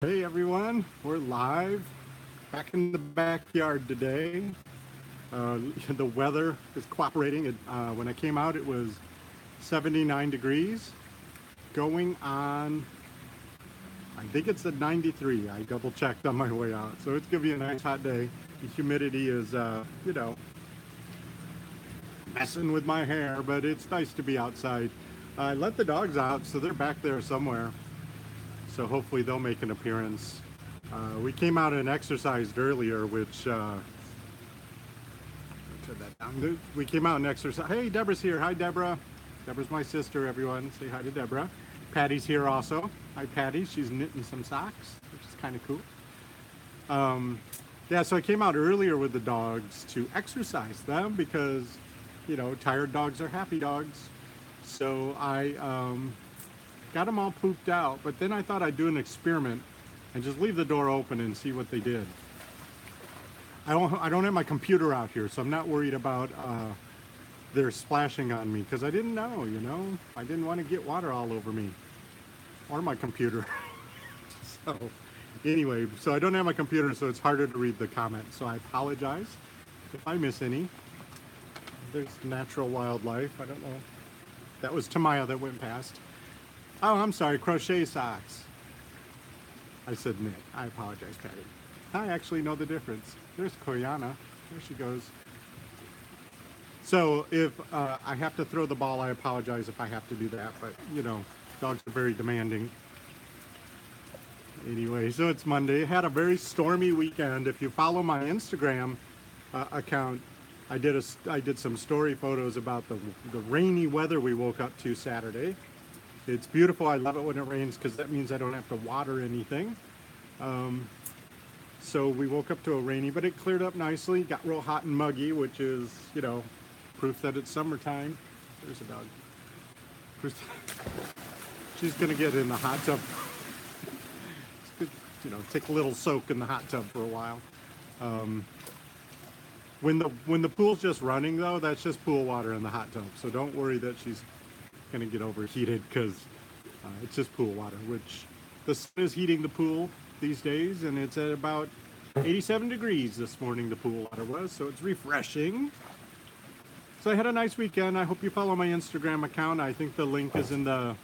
Hey everyone, we're live back in the backyard today. The weather is cooperating. When I came out, it was 79 degrees, going on, I think it's at 93. I double checked on my way out. So it's going to be a nice hot day. The humidity is, messing with my hair, but it's nice to be outside. I let the dogs out, so they're back there somewhere. So hopefully they'll make an appearance. We came out and exercised earlier, which turn that down. We came out and exercised. Hey, Deborah's here. Hi, Deborah. Deborah's my sister. Everyone, say hi to Deborah. Patty's here also. Hi, Patty. She's knitting some socks, which is kind of cool. Yeah, so I came out earlier with the dogs to exercise them because, tired dogs are happy dogs. So I got them all pooped out, but then I thought I'd do an experiment and just leave the door open and see what they did. I don't have my computer out here, so I'm not worried about their splashing on me because I didn't know, I didn't want to get water all over me or my computer. So anyway, so I don't have my computer, so it's harder to read the comments. So I apologize if I miss any. There's natural wildlife. I don't know. That was Tamaya that went past. Oh, I'm sorry, crochet socks. I said knit. I apologize, Patty. I actually know the difference. There's Koyana. There she goes. So if I have to throw the ball, I apologize if I have to do that. But, dogs are very demanding. Anyway, so it's Monday. I had a very stormy weekend. If you follow my Instagram account, I did some story photos about the rainy weather we woke up to Saturday. It's beautiful. I love it when it rains because that means I don't have to water anything. So we woke up to a rainy, but it cleared up nicely. Got real hot and muggy, which is, proof that it's summertime. There's a dog. She's going to get in the hot tub. Take a little soak in the hot tub for a while. When the pool's just running, though, that's just pool water in the hot tub. So don't worry that she's going to get overheated because it's just pool water, which the sun is heating the pool these days, and it's at about 87 degrees this morning, the pool water was, so it's refreshing. So I had a nice weekend. I hope you follow my Instagram account. I think the link is in the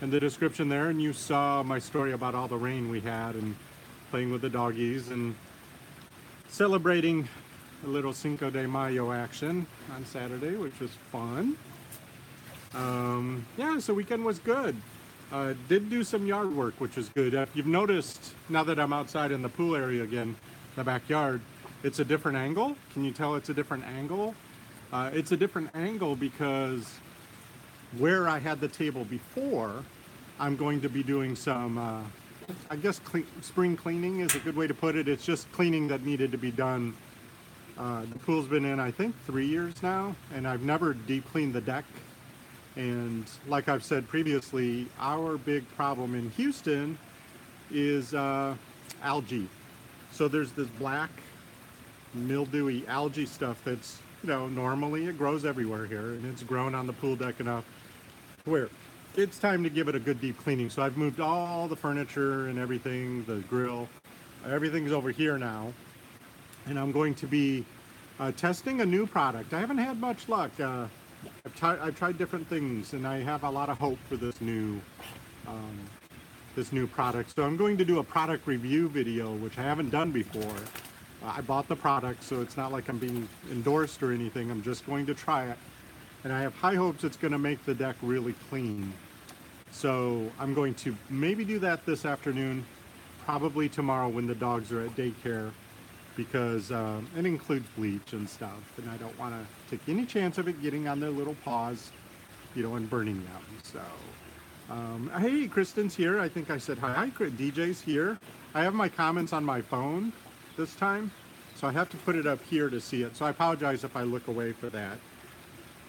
description there, and you saw my story about all the rain we had and playing with the doggies and celebrating a little Cinco de Mayo action on Saturday, which was fun. Yeah, so weekend was good. Did do some yard work, which was good. If you've noticed, now that I'm outside in the pool area again, the backyard, it's a different angle. Can you tell it's a different angle? It's a different angle because where I had the table before, I'm going to be doing some, I guess spring cleaning is a good way to put it. It's just cleaning that needed to be done. The pool's been in, I think, 3 years now, and I've never deep cleaned the deck. And like I've said previously, our big problem in Houston is algae. So there's this black mildewy algae stuff that's, normally it grows everywhere here, and it's grown on the pool deck enough where it's time to give it a good deep cleaning. So I've moved all the furniture and everything, the grill, everything's over here now. And I'm going to be testing a new product. I haven't had much luck. I've tried different things, and I have a lot of hope for this new product. So I'm going to do a product review video, which I haven't done before. I bought the product, so it's not like I'm being endorsed or anything. I'm just going to try it, and I have high hopes it's going to make the deck really clean. So I'm going to maybe do that this afternoon, probably tomorrow when the dogs are at daycare, because it includes bleach and stuff, and I don't want to take any chance of it getting on their little paws, and burning them. So, hey, Kristen's here. I think I said hi. Hi, DJ's here. I have my comments on my phone this time, so I have to put it up here to see it. So I apologize if I look away for that.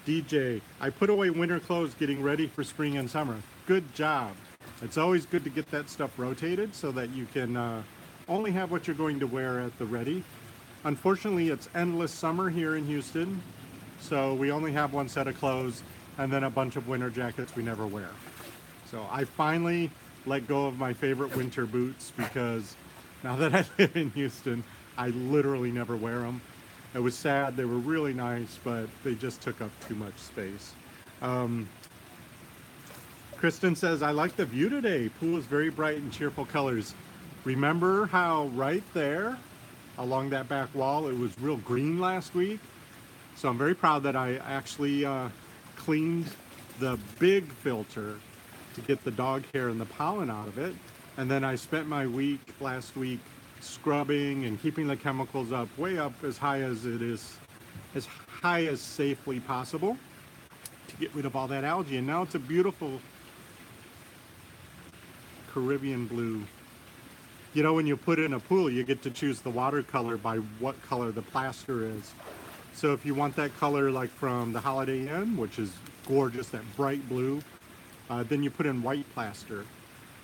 DJ, I put away winter clothes getting ready for spring and summer. Good job. It's always good to get that stuff rotated so that you can only have what you're going to wear at the ready. Unfortunately, it's endless summer here in Houston, so we only have one set of clothes and then a bunch of winter jackets we never wear. So I finally let go of my favorite winter boots because now that I live in Houston, I literally never wear them. It was sad. They were really nice, but they just took up too much space. Um, Kristen says, I like the view today. Pool is very bright and cheerful colors. Remember how right there along that back wall, it was real green last week? So I'm very proud that I actually cleaned the big filter to get the dog hair and the pollen out of it. And then I spent my week last week scrubbing and keeping the chemicals up, way up as high as it is, as high as safely possible to get rid of all that algae. And now it's a beautiful Caribbean blue. You know, when you put it in a pool, you get to choose the watercolor by what color the plaster is. So if you want that color like from the Holiday Inn, which is gorgeous, that bright blue, then you put in white plaster.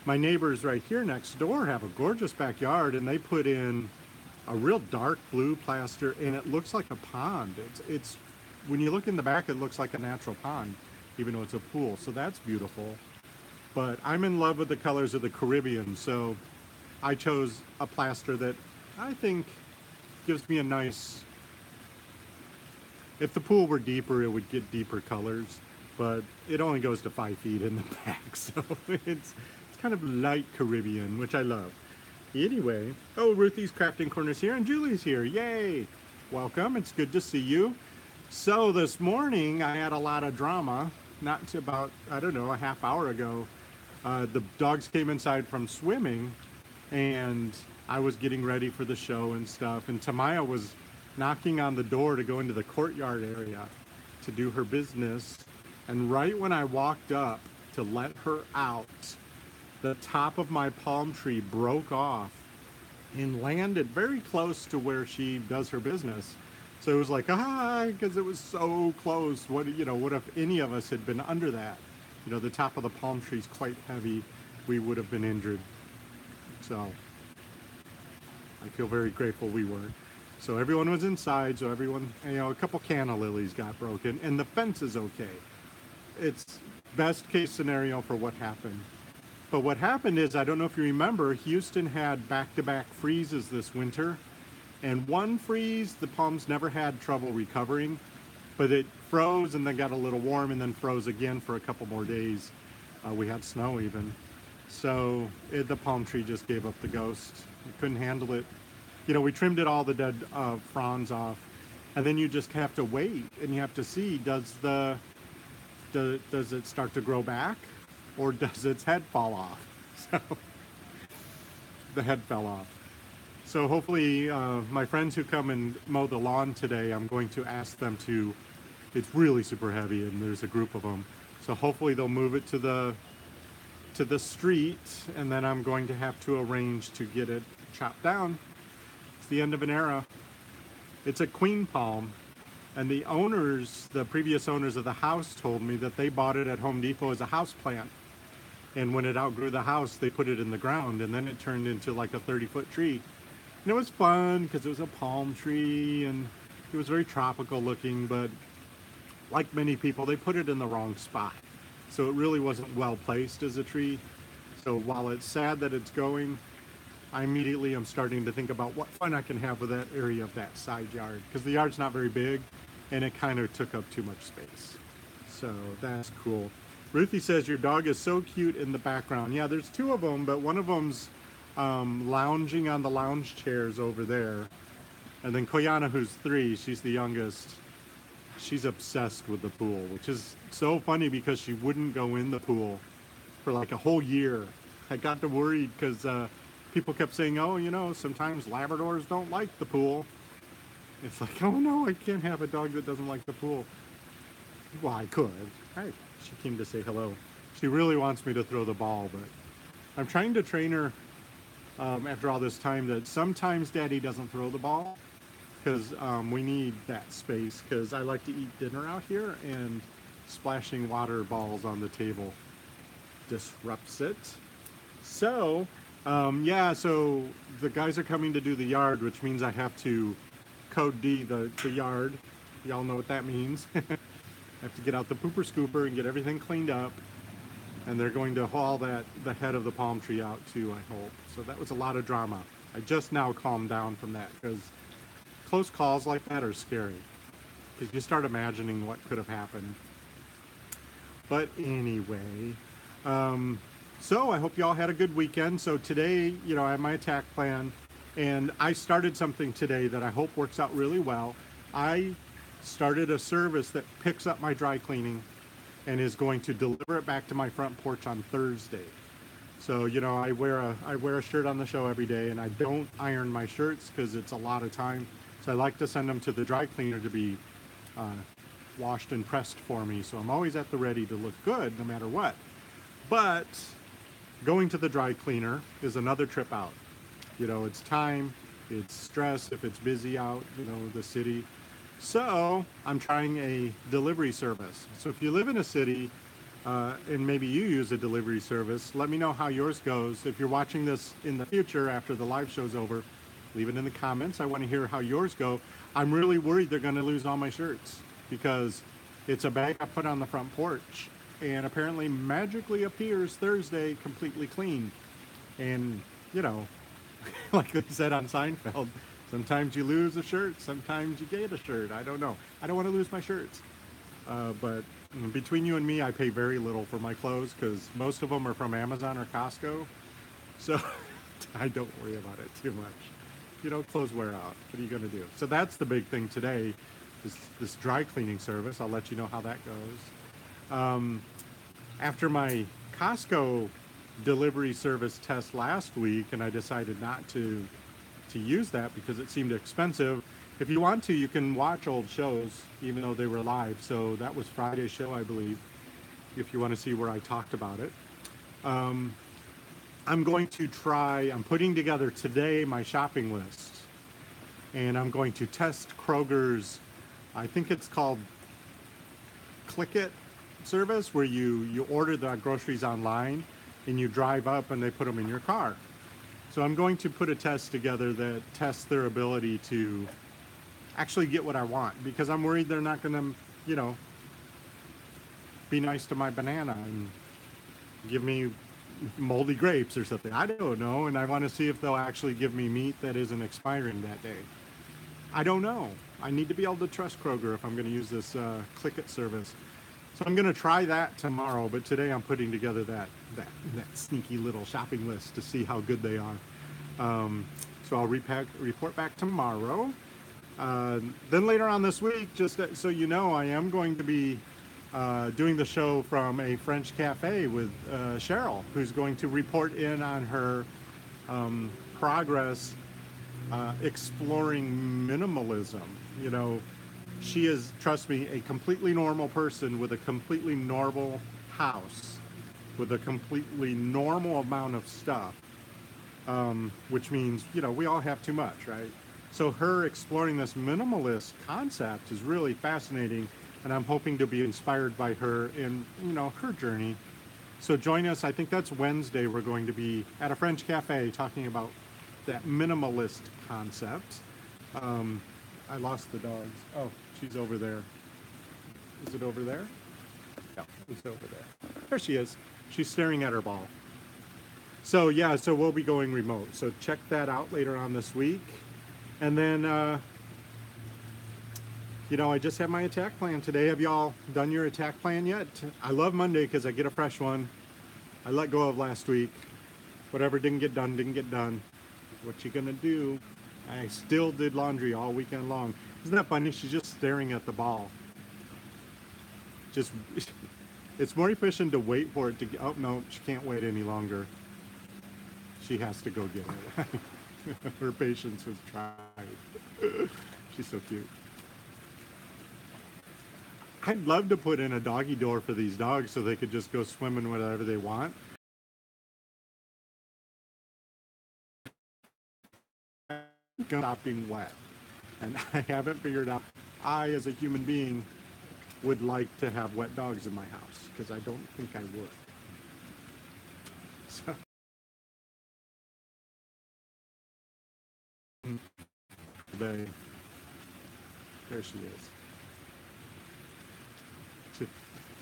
My neighbors right here next door have a gorgeous backyard, and they put in a real dark blue plaster, and it looks like a pond. It's when you look in the back, it looks like a natural pond, even though it's a pool. So that's beautiful. But I'm in love with the colors of the Caribbean, so I chose a plaster that I think gives me a nice. If the pool were deeper, it would get deeper colors, but it only goes to 5 feet in the back, so it's kind of light Caribbean, which I love. Anyway, oh, Ruthie's Crafting Corner's here, and Julie's here. Yay! Welcome. It's good to see you. So this morning, I had a lot of drama. Not to about, I don't know, a half hour ago. The dogs came inside from swimming, and I was getting ready for the show and stuff, and Tamaya was knocking on the door to go into the courtyard area to do her business, and right when I walked up to let her out, the top of my palm tree broke off and landed very close to where she does her business. So it was like, because it was so close. What if any of us had been under that? You know, the top of the palm tree is quite heavy. We would have been injured. So I feel very grateful we weren't. So everyone was inside, so everyone, a couple canna lilies got broken, and the fence is okay. It's best case scenario for what happened. But what happened is, I don't know if you remember, Houston had back-to-back freezes this winter, and one freeze, the palms never had trouble recovering, but it froze and then got a little warm and then froze again for a couple more days. We had snow even. So the palm tree just gave up the ghost. It couldn't handle it. You know, we trimmed it all the dead fronds off, and then you just have to wait and you have to see, does it start to grow back, or does its head fall off? So the head fell off. So hopefully my friends who come and mow the lawn today, I'm going to ask them to, it's really super heavy and there's a group of them. So hopefully they'll move it to the street, and then I'm going to have to arrange to get it chopped down. It's the end of an era. It's a queen palm, and the previous owners of the house told me that they bought it at Home Depot as a house plant. And when it outgrew the house, they put it in the ground, and then it turned into like a 30-foot tree. And it was fun because it was a palm tree and it was very tropical looking, but like many people, they put it in the wrong spot. So it really wasn't well placed as a tree. So while it's sad that it's going, I immediately am starting to think about what fun I can have with that area of that side yard, because the yard's not very big and it kind of took up too much space. So that's cool. Ruthie says your dog is so cute in the background. Yeah, there's two of them, but one of them's lounging on the lounge chairs over there. And then Koyana, who's 3, she's the youngest. She's obsessed with the pool, which is so funny because she wouldn't go in the pool for like a whole year. I got to worried because people kept saying, oh, you know, sometimes Labradors don't like the pool. It's like, oh no, I can't have a dog that doesn't like the pool. Well, I could. She came to say hello. She really wants me to throw the ball, but I'm trying to train her after all this time that sometimes Daddy doesn't throw the ball because we need that space, because I like to eat dinner out here, and splashing water balls on the table disrupts it. So, yeah, so the guys are coming to do the yard, which means I have to code D the yard. Y'all know what that means. I have to get out the pooper scooper and get everything cleaned up. and they're going to haul the head of the palm tree out too, I hope. So that was a lot of drama. I just now calmed down from that because close calls like that are scary because you start imagining what could have happened. But anyway, so I hope you all had a good weekend. So today, I have my attack plan, and I started something today that I hope works out really well. I started a service that picks up my dry cleaning and is going to deliver it back to my front porch on Thursday. So, I wear a shirt on the show every day, and I don't iron my shirts because it's a lot of time. So I like to send them to the dry cleaner to be washed and pressed for me. So I'm always at the ready to look good no matter what. But going to the dry cleaner is another trip out. It's time, it's stress if it's busy out, the city. So I'm trying a delivery service. So if you live in a city and maybe you use a delivery service, let me know how yours goes. If you're watching this in the future after the live show's over, leave it in the comments. I want to hear how yours go. I'm really worried they're going to lose all my shirts because it's a bag I put on the front porch and apparently magically appears Thursday completely clean. And, like they said on Seinfeld, sometimes you lose a shirt, sometimes you get a shirt. I don't know. I don't want to lose my shirts. But between you and me, I pay very little for my clothes because most of them are from Amazon or Costco. So I don't worry about it too much. Clothes wear out. What are you going to do? So that's the big thing today, is this dry cleaning service. I'll let you know how that goes. After my Costco delivery service test last week, and I decided not to use that because it seemed expensive. If you want to, you can watch old shows, even though they were live. So that was Friday's show, I believe, if you want to see where I talked about it. I'm putting together today my shopping list, and I'm going to test Kroger's, I think it's called Click It service, where you order the groceries online and you drive up and they put them in your car. So I'm going to put a test together that tests their ability to actually get what I want, because I'm worried they're not going to, be nice to my banana and give me moldy grapes or something. I don't know, and I want to see if they'll actually give me meat that isn't expiring that day. I don't know. I need to be able to trust Kroger if I'm going to use this Click It service. So I'm going to try that tomorrow, but today I'm putting together that sneaky little shopping list to see how good they are. So I'll report back tomorrow. Then later on this week, just so you know, I am going to be doing the show from a French cafe with Cheryl, who's going to report in on her progress exploring minimalism. She is, trust me, a completely normal person with a completely normal house, with a completely normal amount of stuff, which means, we all have too much, right? So her exploring this minimalist concept is really fascinating, and I'm hoping to be inspired by her in, her journey. So join us. I think that's Wednesday. We're going to be at a French cafe talking about that minimalist concept. I lost the dogs. Oh, she's over there. Is it over there? Yeah, it's over there. There she is. She's staring at her ball. So yeah, so we'll be going remote. So check that out later on this week. And then, I just had my attack plan today. Have y'all done your attack plan yet? I love Monday because I get a fresh one. I let go of last week. Whatever didn't get done, didn't get done. What you gonna do? I still did laundry all weekend long. Isn't that funny? She's just staring at the ball. It's more efficient to wait for it to get, oh no, she can't wait any longer. She has to go get it. Her patience was tried. She's so cute. I'd love to put in a doggy door for these dogs so they could just go swimming wherever they want. Stop being wet. And I haven't figured out, I as a human being would like to have wet dogs in my house, because I don't think I would. So, there she is.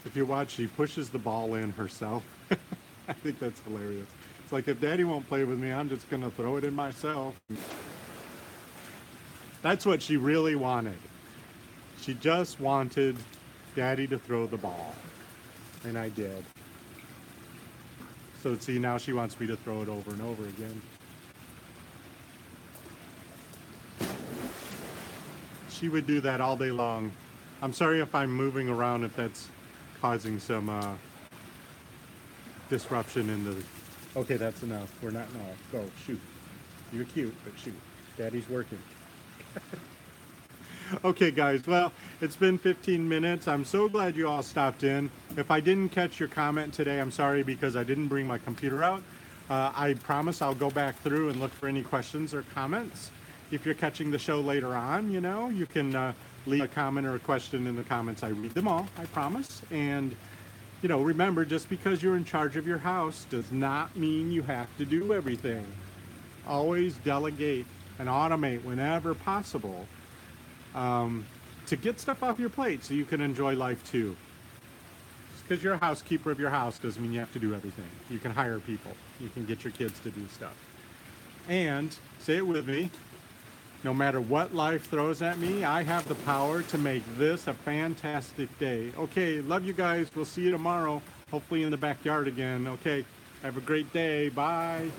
If you watch, she pushes the ball in herself. I think that's hilarious. It's like, if Daddy won't play with me, I'm just going to throw it in myself. That's what she really wanted. She just wanted Daddy to throw the ball. And I did. So see, now she wants me to throw it over and over again. She would do that all day long. I'm sorry if I'm moving around, if that's causing some disruption in the... Okay, that's enough. We're not... No, go, shoot. You're cute, but shoot. Daddy's working. Okay, guys, well, it's been 15 minutes. I'm so glad you all stopped in. If I didn't catch your comment today, I'm sorry, because I didn't bring my computer out. I promise I'll go back through and look for any questions or comments. If you're catching the show later on, you know, you can leave a comment or a question in the comments. I read them all, I promise. And, you know, remember, just because you're in charge of your house does not mean you have to do everything. Always delegate and automate whenever possible. To get stuff off your plate so you can enjoy life too. Just because you're a housekeeper of your house doesn't mean you have to do everything. You can hire people. You can get your kids to do stuff. And, say it with me, no matter what life throws at me, I have the power to make this a fantastic day. Okay, love you guys. We'll see you tomorrow, hopefully in the backyard again. Okay, have a great day. Bye.